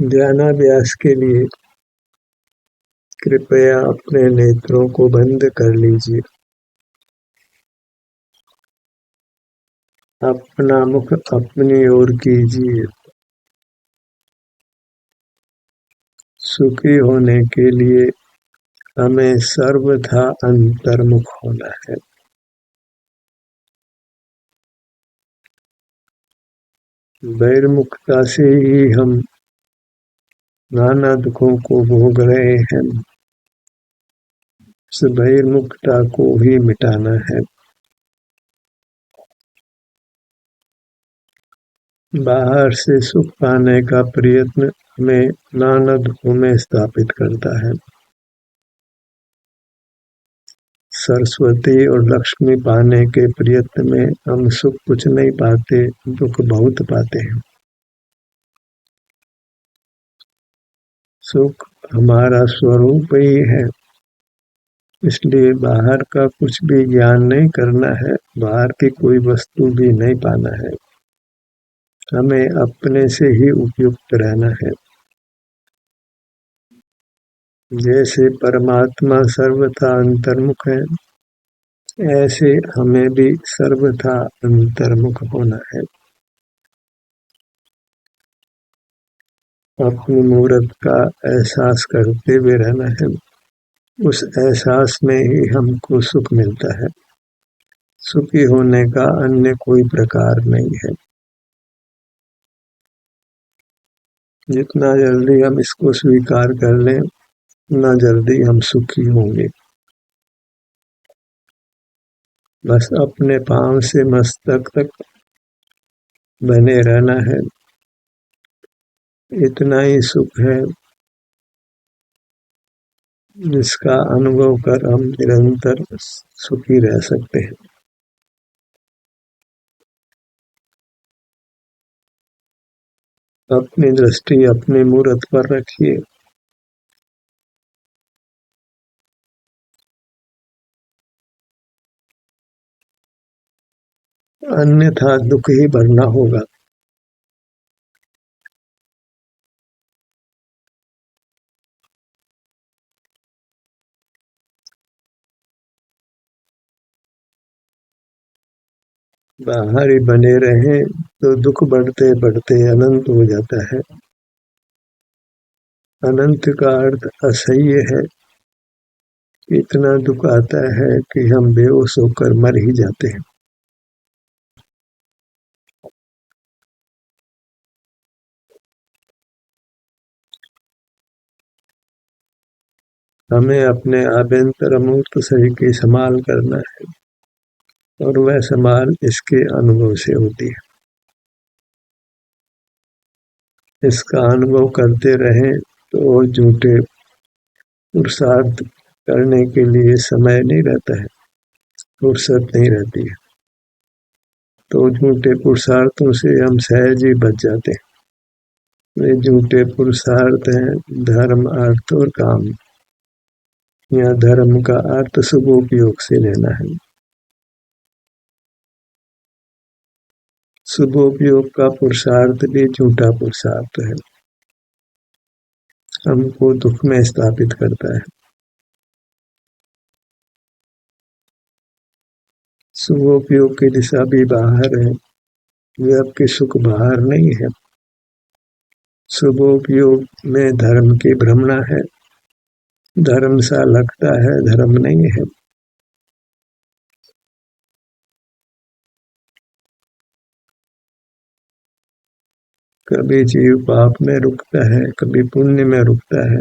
ध्यानाभ्यास के लिए कृपया अपने नेत्रों को बंद कर लीजिए। अपना मुख अपनी ओर कीजिए। सुखी होने के लिए हमें सर्वथा अंतर्मुख होना है। बहिर्मुखता से ही हम नाना दुखों को भोग रहे हैं। इस बहिर्मुखता को ही मिटाना है। बाहर से सुख पाने का प्रयत्न हमें नाना दुखों में स्थापित करता है। सरस्वती और लक्ष्मी पाने के प्रयत्न में हम सुख कुछ नहीं पाते, दुख बहुत पाते हैं। सुख हमारा स्वरूप ही है, इसलिए बाहर का कुछ भी ज्ञान नहीं करना है, बाहर की कोई वस्तु भी नहीं पाना है। हमें अपने से ही उपयुक्त रहना है। जैसे परमात्मा सर्वथा अंतर्मुख है, ऐसे हमें भी सर्वथा अंतर्मुख होना है। अपनी मूर्त का एहसास करते हुए रहना है। उस एहसास में ही हमको सुख मिलता है। सुखी होने का अन्य कोई प्रकार नहीं है। जितना जल्दी हम इसको स्वीकार कर लें, उतना जल्दी हम सुखी होंगे। बस अपने पांव से मस्तक तक बने रहना है। इतना ही सुख है जिसका अनुभव कर हम निरंतर सुखी रह सकते हैं। अपनी दृष्टि अपनी मूर्त पर रखिए। अन्यथा दुख ही भरना होगा। बाहर ही बने रहें तो दुख बढ़ते बढ़ते अनंत हो जाता है। अनंत का अर्थ असह्य है। इतना दुख आता है कि हम बेहोश होकर मर ही जाते हैं। हमें अपने आभ्यंतर अमूर्त शरीर की संभाल करना है, और वह संभाल इसके अनुभव से होती है। इसका अनुभव करते रहें तो झूठे पुरुषार्थ करने के लिए समय नहीं रहता है, फुर्सत नहीं रहती है। तो झूठे पुरुषार्थों से हम सहज ही बच जाते हैं। वे झूठे पुरुषार्थ हैं धर्म, अर्थ और काम। यहाँ धर्म का अर्थ शुभोपयोग से लेना है। शुभोपयोग का पुरुषार्थ भी झूठा पुरुषार्थ है, हमको दुख में स्थापित करता है। शुभोपयोग की दिशा भी बाहर है, जबकि सुख बाहर नहीं है। शुभोपयोग में धर्म की भ्रमणा है। धर्म सा लगता है, धर्म नहीं है। कभी जीव पाप में रुकता है, कभी पुण्य में रुकता है।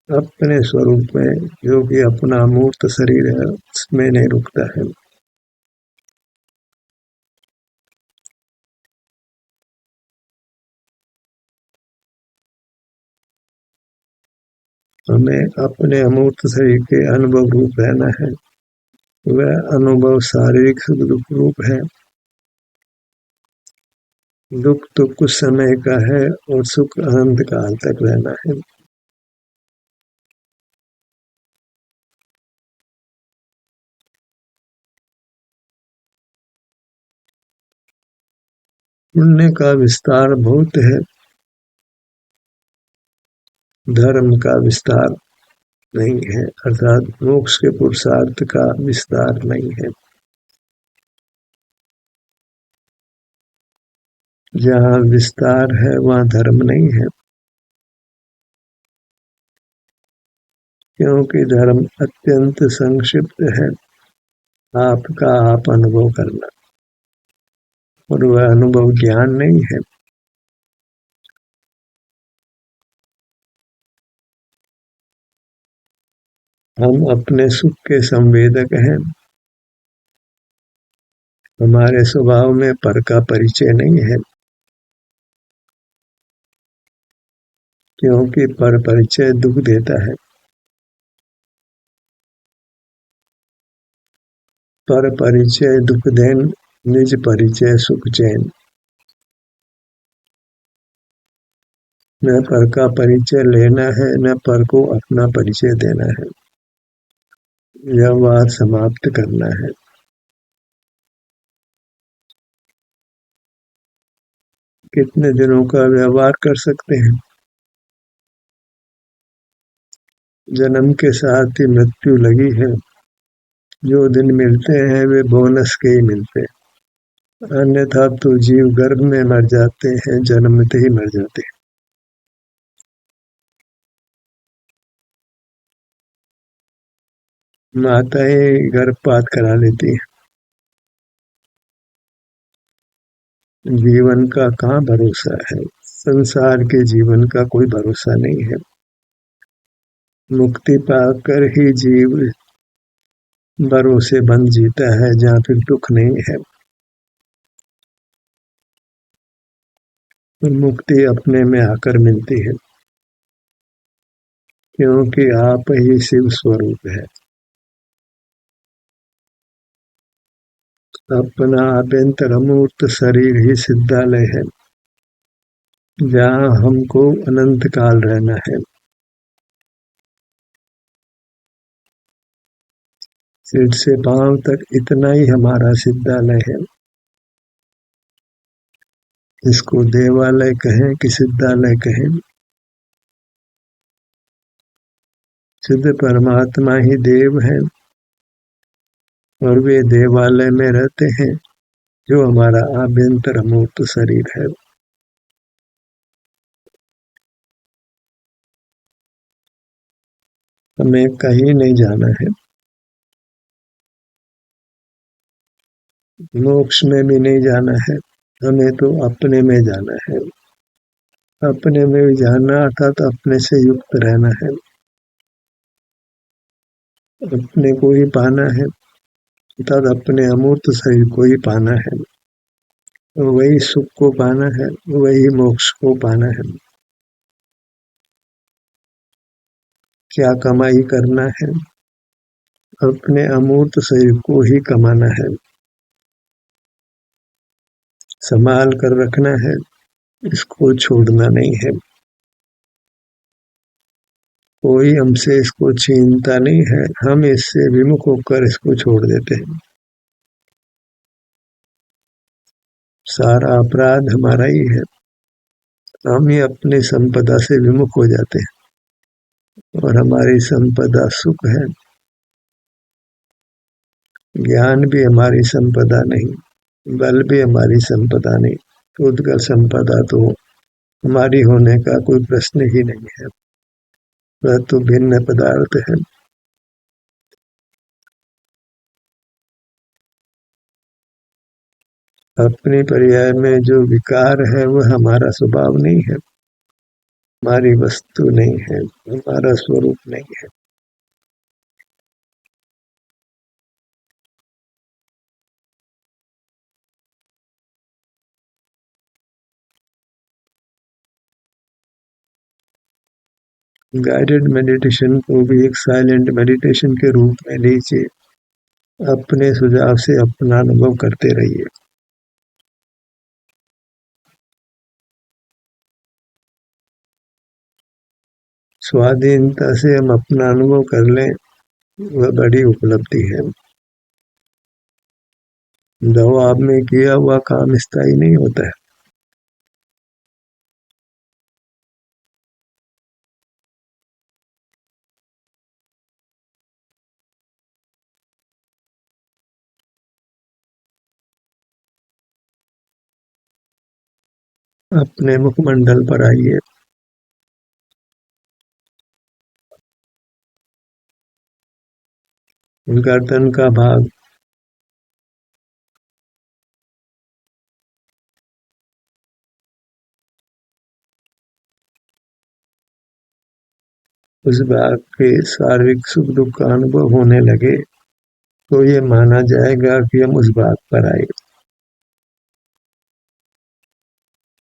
अपने स्वरूप में जो कि अपना मूर्त शरीर है, उसमें नहीं रुकता है। हमें अपने अमूर्त शरीर के अनुभव रूप रहना है। वह अनुभव शारीरिक सुख दुख रूप है। दुख तो कुछ समय का है और सुख अनंत काल तक रहना है। पुण्य का विस्तार बहुत है। धर्म का विस्तार नहीं है, अर्थात मोक्ष के पुरुषार्थ का विस्तार नहीं है। जहाँ विस्तार है वहाँ धर्म नहीं है, क्योंकि धर्म अत्यंत संक्षिप्त है, आपका आप अनुभव करना, और वह अनुभव ज्ञान नहीं है। हम अपने सुख के संवेदक हैं, हमारे स्वभाव में पर का परिचय नहीं है, क्योंकि पर परिचय दुख देता है। पर परिचय दुख देन, निज परिचय सुख चैन। न पर का परिचय लेना है, न पर को अपना परिचय देना है, यह बात समाप्त करना है। कितने दिनों का व्यवहार कर सकते हैं? जन्म के साथ ही मृत्यु लगी है, जो दिन मिलते हैं वे बोनस के ही मिलते हैं, अन्यथा तो जीव गर्भ में मर जाते हैं, जन्मते ही मर जाते हैं। माताएं गर्भपात करा लेती हैं, जीवन का कहाँ भरोसा है, संसार के जीवन का कोई भरोसा नहीं है। मुक्ति पाकर ही जीव भरोसेमंद जीता है, जहाँ फिर दुख नहीं है। मुक्ति अपने में आकर मिलती है, क्योंकि आप ही शिव स्वरूप है। अपना आभ्यंतर अमूर्त शरीर ही सिद्धालय है, जहाँ हमको अनंत काल रहना है। सिर से पांव तक इतना ही हमारा सिद्धालय है। इसको देवालय कहें कि सिद्धालय कहें, सिद्ध परमात्मा ही देव है, और वे देवालय में रहते हैं, जो हमारा आभ्यंतर अमूर्त शरीर है। हमें कहीं नहीं जाना है, मोक्ष में भी नहीं जाना है, हमें तो अपने में जाना है। अपने में भी जाना अर्थात अपने से युक्त रहना है, अपने को ही पाना है, अर्थात अपने अमूर्त शरीर को ही पाना है, वही सुख को पाना है, वही मोक्ष को पाना है। क्या कमाई करना है? अपने अमूर्त शरीर को ही कमाना है, संभाल कर रखना है, इसको छोड़ना नहीं है। कोई हमसे इसको छीनता नहीं है, हम इससे विमुख होकर इसको छोड़ देते हैं। सारा अपराध हमारा ही है, हम ही अपनी संपदा से विमुख हो जाते हैं, और हमारी संपदा सुख है। ज्ञान भी हमारी संपदा नहीं, बल भी हमारी संपदा नहीं, उद्गल संपदा तो हमारी होने का कोई प्रश्न ही नहीं है, वह तो भिन्न पदार्थ है। अपने पर्याय में जो विकार है वह हमारा स्वभाव नहीं है, हमारी वस्तु नहीं है, हमारा स्वरूप नहीं है। गाइडेड मेडिटेशन को भी एक साइलेंट मेडिटेशन के रूप में लीजिए, अपने सुझाव से अपना अनुभव करते रहिए। स्वाधीनता से हम अपना अनुभव कर लें, वह बड़ी उपलब्धि है। दबाव में किया हुआ काम स्थायी नहीं होता है। अपने मुखमंडल पर आइए। गर्दन का भाग, उस भाग के शारीरिक सुख दुख का अनुभव होने लगे तो ये माना जाएगा कि हम उस भाग पर आए,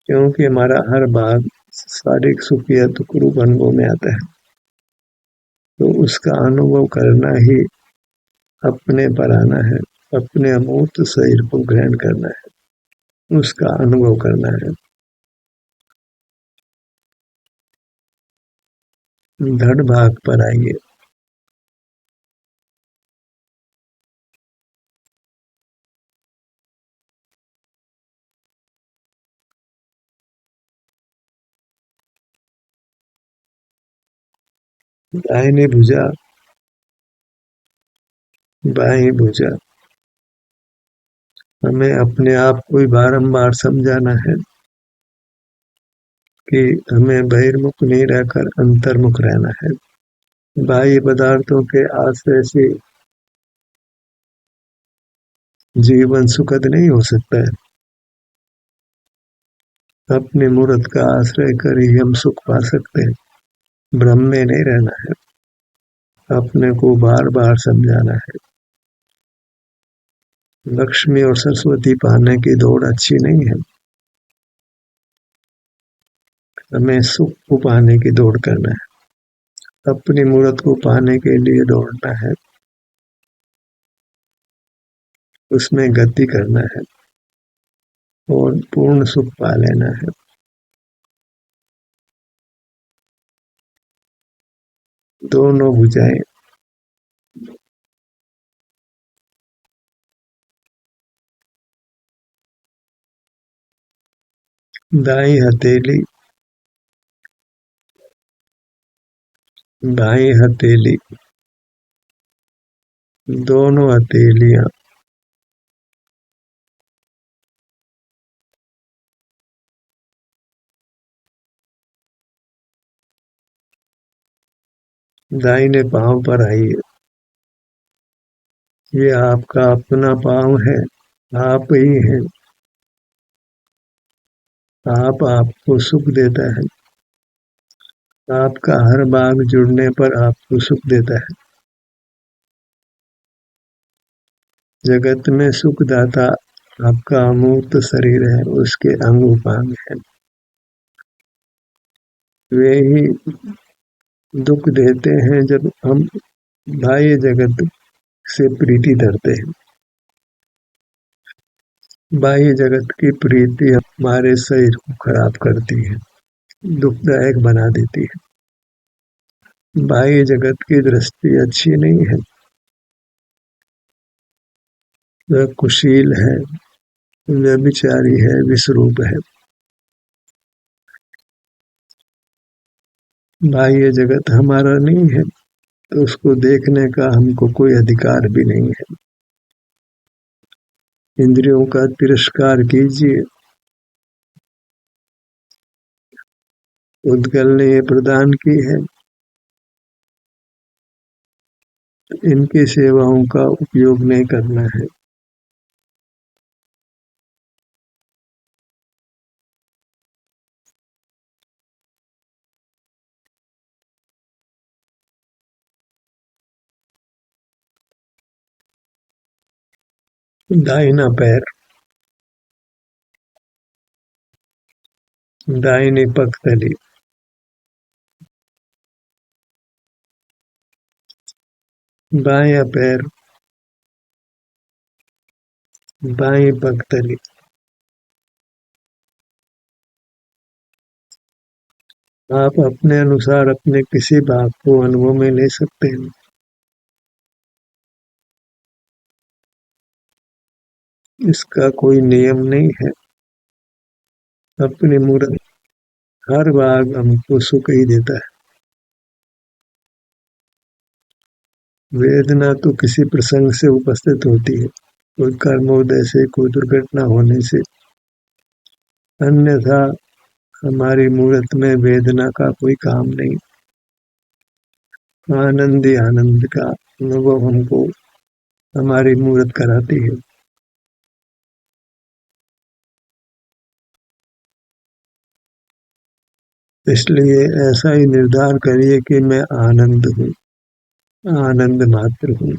क्योंकि हमारा हर भाग शारीरिक सुख या दुख रूप अनुभव में आता है। तो उसका अनुभव करना ही अपने पर आना है, अपने अमूर्त शरीर को ग्रहण करना है, उसका अनुभव करना है। धड़ भाग पर आइए। दाहिनी भुजा, बाएं भुजा, हमें अपने आप को ही बारंबार समझाना है कि हमें बहिर्मुख नहीं रहकर अंतर्मुख रहना है। बाह्य पदार्थों के आश्रय से जीवन सुखद नहीं हो सकता है। अपने मूर्त का आश्रय कर ही हम सुख पा सकते हैं। भ्रम में नहीं रहना है, अपने को बार बार समझाना है। लक्ष्मी और सरस्वती पाने की दौड़ अच्छी नहीं है, हमें सुख को पाने की दौड़ करना है। अपनी मूर्त को पाने के लिए दौड़ना है, उसमें गति करना है और पूर्ण सुख पा लेना है। दोनों भुजाएं, दाई हथेली, बाई हथेली, दोनों हथेलियां, दाहिने पांव पर आइए। ये आपका अपना पांव है, आप ही हैं। आप आपको सुख देता है, आपका हर भाग जुड़ने पर आपको सुख देता है। जगत में सुखदाता आपका अमूर्त शरीर है, उसके अंग उपांग है। वे ही दुख देते हैं जब हम बाह्य जगत से प्रीति धरते हैं। बाह्य जगत की प्रीति हमारे शरीर को खराब करती है, दुखदायक बना देती है। बाह्य जगत की दृष्टि अच्छी नहीं है, वह कुशील है, व्यभिचारी है, विषरूप है। बाह्य जगत हमारा नहीं है तो उसको देखने का हमको कोई अधिकार भी नहीं है। इंद्रियों का तिरस्कार कीजिए। उद्गल ने ये प्रदान की है, इनकी सेवाओं का उपयोग नहीं करना है। दाहिना पैर, दाहिनी पगतली, बायां पैर, बाई पगतली। आप अपने अनुसार अपने किसी भाग को अनुभव में ले सकते हैं। इसका कोई नियम नहीं है। अपनी मूर्त हर भाग हमको सुख ही देता है। वेदना तो किसी प्रसंग से उपस्थित होती है, कोई कर्मोदय से, कोई दुर्घटना होने से, अन्यथा हमारी मूर्त में वेदना का कोई काम नहीं। आनंद ही आनंद का अनुभव हमको हमारी मूर्त कराती है। इसलिए ऐसा ही निर्धार करिए कि मैं आनंद हूँ, आनंद मात्र हूँ,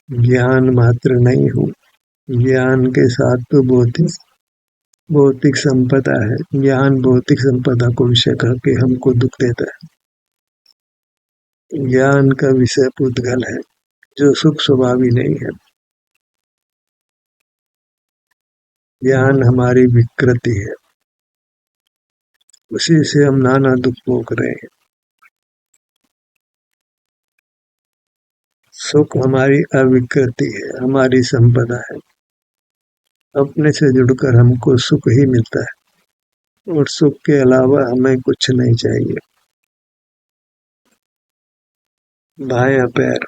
ज्ञान मात्र नहीं हूँ। ज्ञान के साथ तो भौतिक भौतिक संपदा है। ज्ञान भौतिक संपदा को विषय करके हमको दुख देता है। ज्ञान का विषय पुद्गल है जो सुख स्वभावी नहीं है। ज्ञान हमारी विकृति है, उसी से हम नाना दुख भोग रहे हैं। सुख हमारी अविकृति है, हमारी संपदा है। अपने से जुड़कर हमको सुख ही मिलता है और सुख के अलावा हमें कुछ नहीं चाहिए। बायां पैर।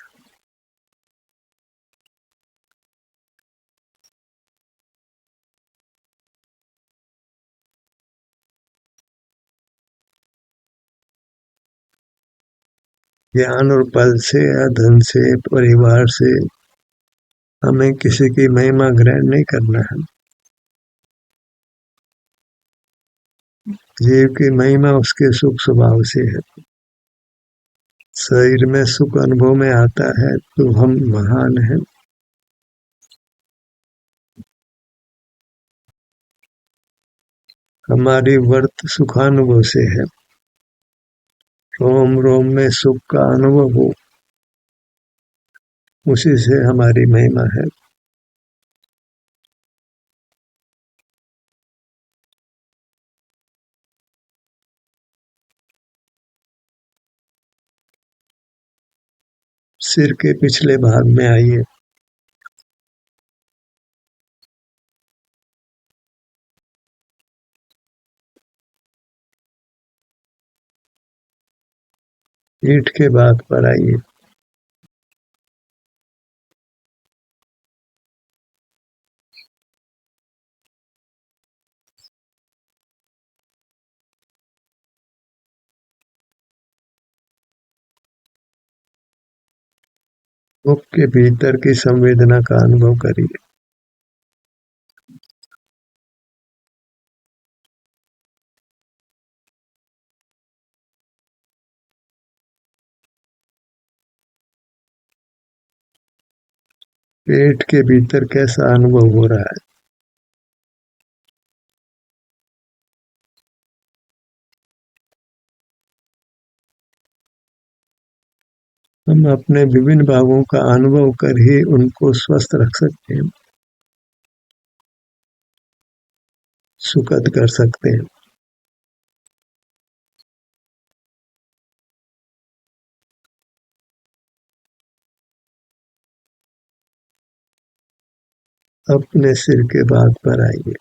ज्ञान और पद से या धन से, परिवार से हमें किसी की महिमा ग्रहण नहीं करना है। जीव की महिमा उसके सुख स्वभाव से है। शरीर में सुख अनुभव में आता है तो हम महान हैं। हमारी वर्त सुखानुभव से है। रोम रोम में सुख का अनुभव हो, उसी से हमारी महिमा है। सिर के पिछले भाग में आइए। पीठ के भाग पर आइए। मुख के भीतर की संवेदना का अनुभव करिए। पेट के भीतर कैसा अनुभव हो रहा है। हम अपने विभिन्न भागों का अनुभव कर ही उनको स्वस्थ रख सकते हैं, सुखद कर सकते हैं। अपने सिर के भाग पर आइए।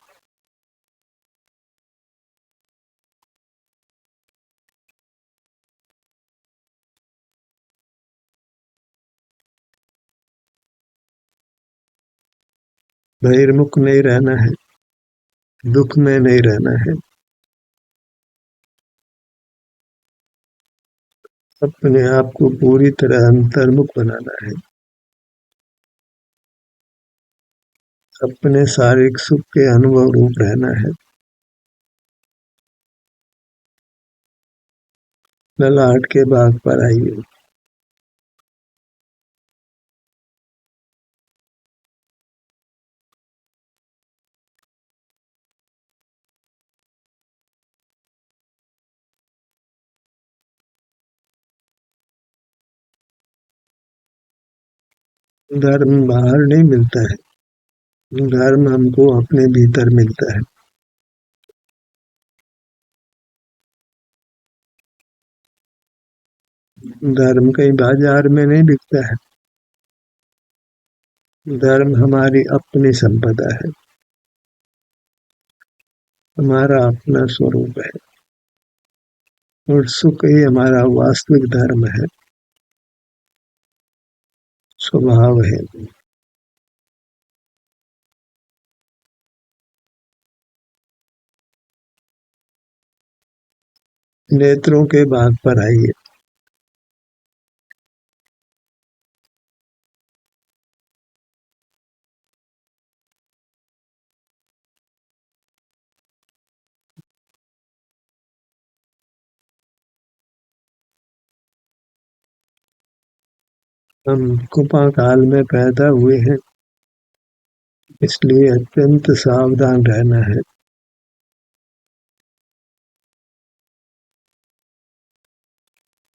बहिर्मुख नहीं रहना है, दुख में नहीं रहना है। अपने आप को पूरी तरह अंतर्मुख बनाना है। अपने शारीरिक सुख के अनुभव रूप रहना है। ललाट के भाग पर आइए। धर्म बाहर नहीं मिलता है, धर्म हमको अपने भीतर मिलता है। धर्म कहीं बाजार में नहीं बिकता है। धर्म हमारी अपनी संपदा है, हमारा अपना स्वरूप है और सुख ही हमारा वास्तविक धर्म है, स्वभाव है। नेत्रों के भाग पर आइए। हम कुपा काल में पैदा हुए हैं, इसलिए अत्यंत सावधान रहना है।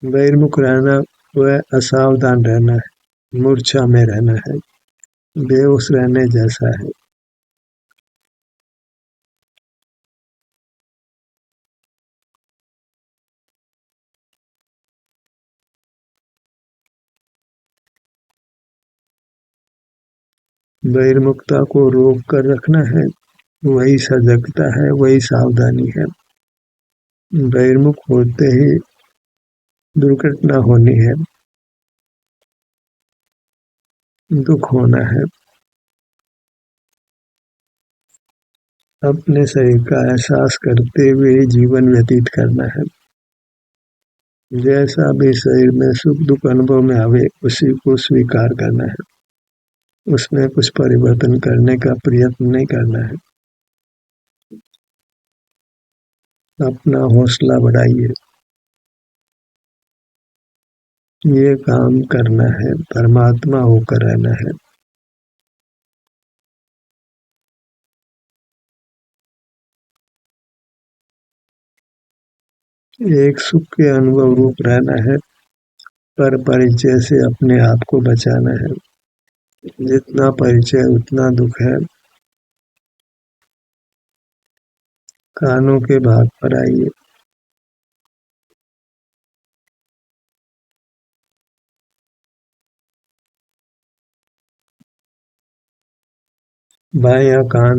बहिर्मुख रहना व असावधान रहना है, मूर्छा में रहना है, बेहोश रहने जैसा है। बहिर्मुखता को रोक कर रखना है, वही सजगता है, वही सावधानी है। बहिर्मुख होते ही दुर्घटना होनी है, दुख होना है। अपने शरीर का एहसास करते हुए ही जीवन व्यतीत करना है। जैसा भी शरीर में सुख दुख अनुभव में आवे, उसी को स्वीकार करना है, उसमें कुछ परिवर्तन करने का प्रयत्न नहीं करना है। अपना हौसला बढ़ाइए। ये काम करना है, परमात्मा होकर रहना है। एक सुख के अनुभव रूप रहना है, पर परिचय से अपने आप को बचाना है। जितना परिचय उतना दुख है। कानों के भाग पर आइए। बायां कान,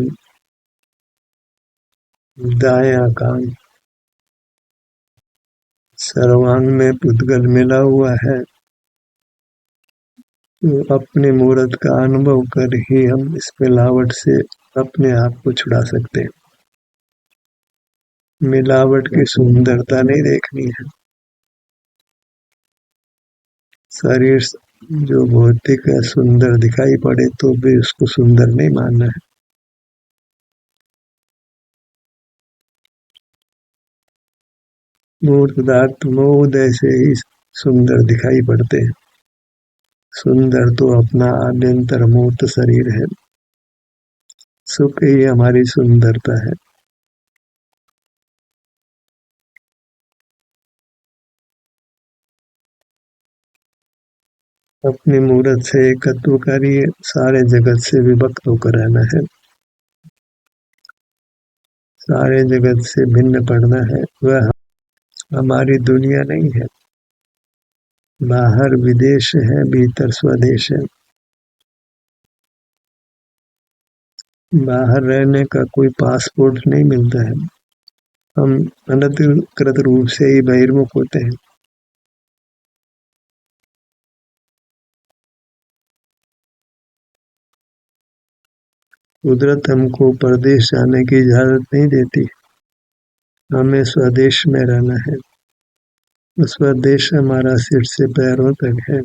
दायां कान, सर्वांग में पुद्गल मिला हुआ है, तो अपने मूर्त का अनुभव कर ही हम इस मिलावट से अपने आप को छुड़ा सकते हैं। मिलावट की सुंदरता नहीं देखनी है। शरीर जो भौतिक है सुंदर दिखाई पड़े तो भी उसको सुंदर नहीं मानना है। मूर्त पदार्थ मोहदय से ही सुंदर दिखाई पड़ते हैं। सुंदर तो अपना आभ्यंतर मूर्त शरीर है। सुख ही हमारी सुंदरता है। अपनी मूर्त से एकत्व करिए, सारे जगत से विभक्त होकर रहना है। सारे जगत से भिन्न पड़ना है। वह हमारी दुनिया नहीं है। बाहर विदेश है, भीतर स्वदेश है। बाहर रहने का कोई पासपोर्ट नहीं मिलता है। हम अनधिकृत रूप से ही बहिर्मुख होते हैं। कुदरत हमको परदेश जाने की इजाजत नहीं देती। हमें स्वदेश में रहना है। स्वदेश हमारा सिर से पैरों तक है।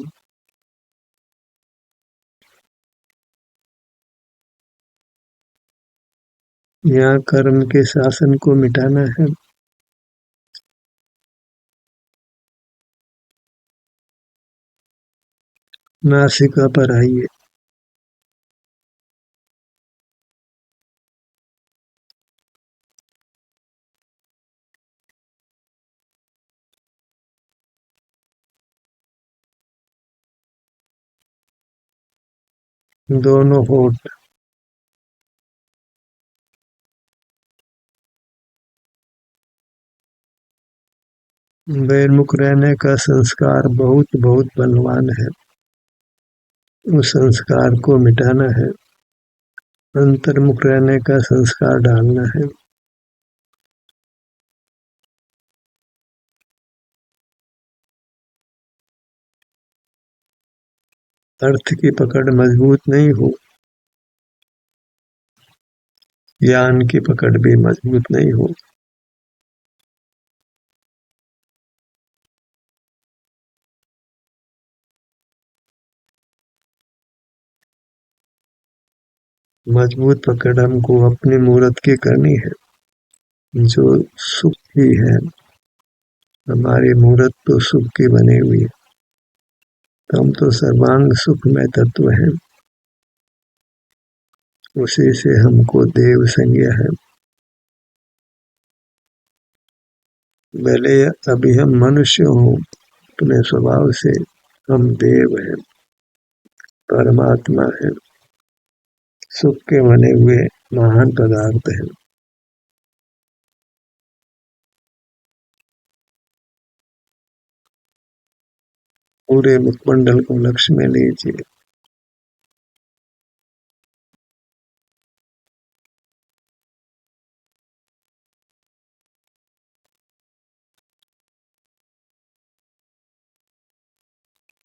यहाँ कर्म के शासन को मिटाना है। नासिका पर आइए। दोनों होठ। बहिर्मुख रहने का संस्कार बहुत बहुत बलवान है। उस संस्कार को मिटाना है। अंतर्मुख रहने का संस्कार डालना है। अर्थ की पकड़ मजबूत नहीं हो, ज्ञान की पकड़ भी मजबूत नहीं हो। मजबूत पकड़ हमको अपनी मूर्त की करनी है, जो सुख की है। हमारी मूर्त तो सुख की बनी हुई है, हम तो सर्वांग सुखमय तत्व हैं, उसी से हमको देव संज्ञा है। भले अभी हम मनुष्य हों, अपने स्वभाव से हम देव हैं, परमात्मा है, सुख के बने हुए महान पदार्थ हैं। पूरे मुखमंडल को लक्ष्य में लीजिए।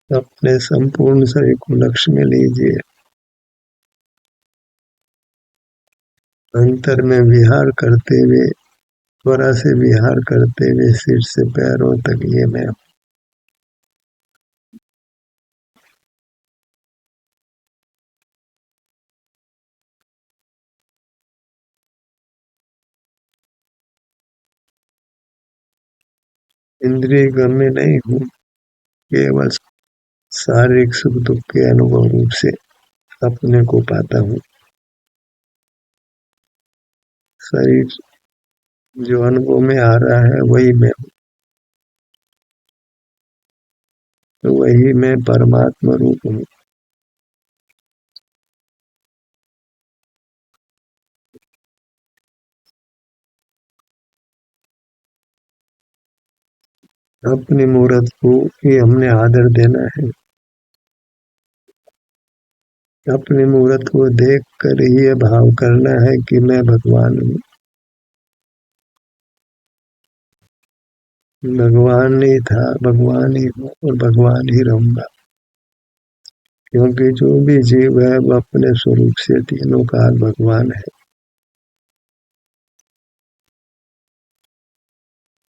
अपने संपूर्ण शरीर को लक्ष्य में लीजिए। अंतर में विहार करते हुए, त्वरा से विहार करते हुए सिर से पैरों तक ये मैं हूं। इंद्रिय गम्य नहीं हूं, केवल शारीरिक सुख दुख के अनुभव रूप से अपने को पाता हूँ। शरीर जो अनुभव में आ रहा है वही मैं हूँ, तो वही मैं परमात्मा रूप हूँ। अपनी मूर्त को ही हमने आदर देना है। अपनी मूर्त को देख कर ये भाव करना है कि मैं भगवान हूँ। भगवान ही था, भगवान ही हूँ और भगवान ही रहूंगा, क्योंकि जो भी जीव है वह अपने स्वरूप से तीनों काल भगवान है।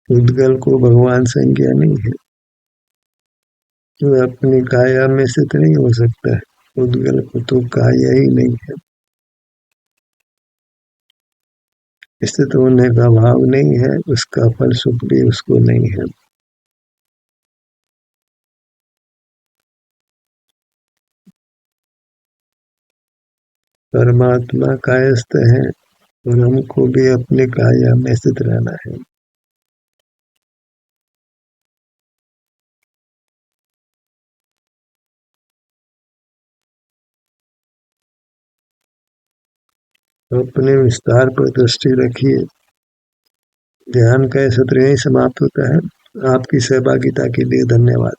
उद्गल को भगवान संज्ञा नहीं है, वह अपनी काया में स्थित नहीं हो सकता है। उद्गल को तो काया ही नहीं है, स्थित होने का भाव नहीं है, उसका फल सुख भी उसको नहीं है। परमात्मा कायस्थ है और हमको भी अपने काया में स्थित रहना है। अपने विस्तार पर दृष्टि रखिए। ध्यान का सत्र यही समाप्त होता है। आपकी सहभागिता के लिए धन्यवाद।